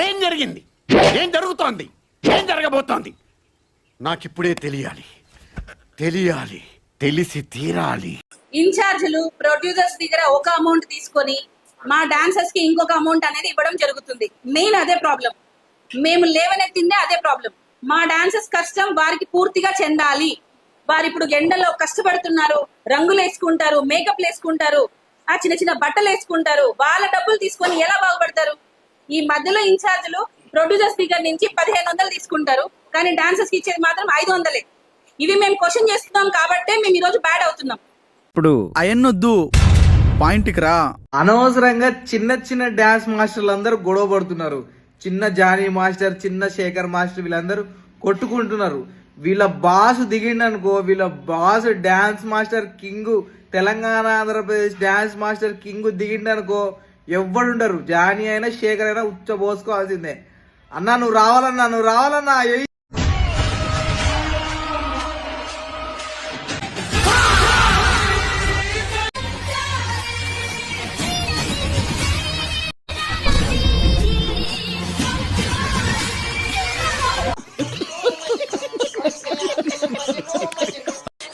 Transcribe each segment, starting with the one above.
ఏం జరిగింది, ఏం జరుగుతోంది, ఏం జరగబోతోంది నాకిప్పుడే తెలియాలి, తెలిసి తీరాలి. ఇన్ఛార్జీలు ప్రొడ్యూసర్స్ దగ్గర ఒక అమౌంట్ తీసుకొని మా డాన్సర్స్ కి ఇంకొక అమౌంట్ అనేది ఇవ్వడం జరుగుతుంది. మెయిన్ అదే ప్రాబ్లం, మేము లేవనెత్తిందే అదే ప్రాబ్లం. మా డాన్సర్స్ కష్టం వారికి పూర్తిగా చెందాలి. వారు ఇప్పుడు ఎండలో కష్టపడుతున్నారు, రంగులు వేసుకుంటారు, మేకప్ వేసుకుంటారు, ఆ చిన్న చిన్న బట్టలు వేసుకుంటారు. వాళ్ళ డబ్బులు తీసుకొని ఎలా బాగుపడతారు? ఈ మధ్యలో ఇన్ఛార్జీలు ప్రొడ్యూసర్స్ దగ్గర నుంచి 1500 తీసుకుంటారు, కానీ డాన్సర్స్ కి ఇచ్చేది మాత్రం 500. ఇవి మేము క్వశ్చన్ చేస్తున్నాం కాబట్టే మేము ఈ రోజు బ్యాడ్ అవుతున్నాం. ఇప్పుడు అయన్నొద్దు, పాయింట్కి రా. అనవసరంగా చిన్న చిన్న డాన్స్ మాస్టర్లు అందరూ గొడవ పడుతున్నారు. చిన్న జానీ మాస్టర్, చిన్న శేఖర్ మాస్టర్ వీళ్ళందరూ కొట్టుకుంటున్నారు. వీళ్ళ బాస్ దిగిండనుకో, వీళ్ళ boss dance master king, Telangana Andhra Pradesh dance master king దిగిండనుకో ఎవ్వడుండరు. జానీ అయినా శేఖర్ అయినా ఉచ్చబోసుకోవాల్సిందే. అన్నా నువ్వు రావాలన్నా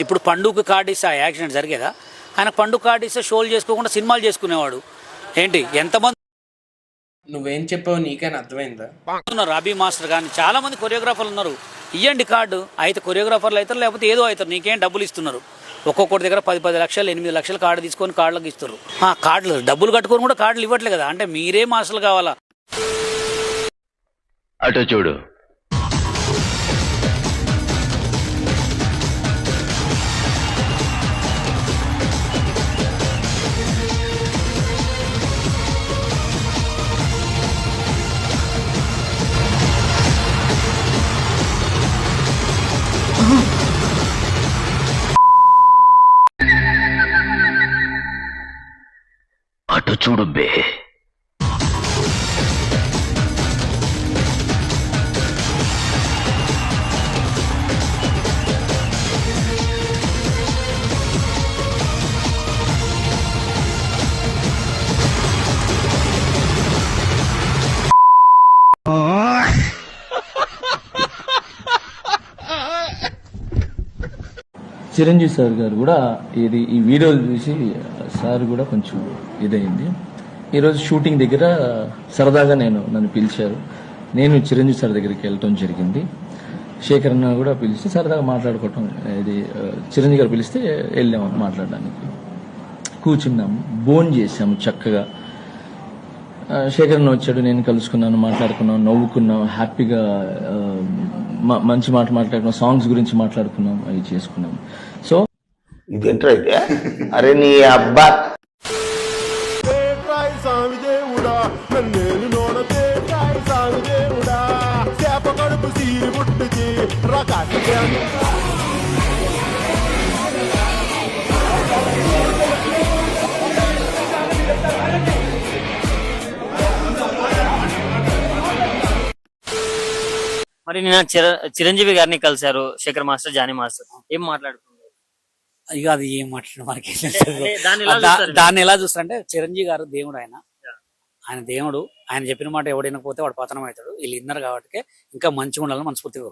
ఇప్పుడు పండుగ కార్డు ఇస్తే ఆ యాక్సిడెంట్ జరిగేదా? ఆయన పండుగ కార్డు ఇస్తే షోలు చేసుకోకుండా సినిమాలు చేసుకునేవాడు. ఏంటి ఎంతమంది నువ్వేం చెప్పావు నీకైనా అర్థమైందా? ఉన్నారు అభి మాస్టర్ కానీ చాలా మంది కొరియోగ్రాఫర్లు ఉన్నారు. ఇవ్వండి కార్డు, అయితే కొరియోగ్రాఫర్లు అవుతారు, లేకపోతే ఏదో అవుతారు. నీకేం డబ్బులు ఇస్తున్నారు? ఒక్కొక్కటి దగ్గర 10 లక్షలు 8 లక్షలు కార్డు తీసుకొని కార్డులకు ఇస్తారు. ఆ కార్డులు డబ్బులు కట్టుకొని కూడా కార్డులు ఇవ్వట్లేదు కదా. అంటే మీరే మాస్టర్లు కావాలా? అటు చూడు. అటు చూడు బే. చిరంజీవి సార్ గారు కూడా ఈ వీడియోలు చూసి సార్ కూడా కొంచెం ఇదైంది. ఈరోజు షూటింగ్ దగ్గర సరదాగా నన్ను పిలిచారు. నేను చిరంజీవి సార్ దగ్గరికి వెళ్ళటం జరిగింది. శేఖర్ అన్న కూడా పిలిస్తే సరదాగా మాట్లాడుకోవటం, ఇది చిరంజీవి గారు పిలిస్తే వెళ్ళాము మాట్లాడడానికి. కూర్చున్నాము, భోజనం చేసాము చక్కగా. శేఖర్ అన్న వచ్చాడు, నేను కలుసుకున్నాను, మాట్లాడుకున్నాం, నవ్వుకున్నాం, హ్యాపీగా మంచి మాట మాట్లాడుకున్నాం, సాంగ్స్ గురించి మాట్లాడుకున్నాం, అవి చేసుకున్నాం. సో ఇదేంట్రా అయితే? అరే నీ అబ్బా మరి నిన్న చిరంజీవి గారిని కలిశారు, శేఖర్ మాస్టర్, జానీ మాస్టర్, ఏం మాట్లాడుతున్నారు? ఇక అది ఏం మాట్లాడు మనకి దాన్ని ఎలా చూస్తారంటే, చిరంజీవి గారు దేవుడు, ఆయన దేవుడు. ఆయన చెప్పిన మాట ఎవడైనా పోతే వాడు పతనం అవుతాడు. వీళ్ళు ఇన్నారు కాబట్టి ఇంకా మంచిగా ఉండాలని మనస్ఫూర్తిగా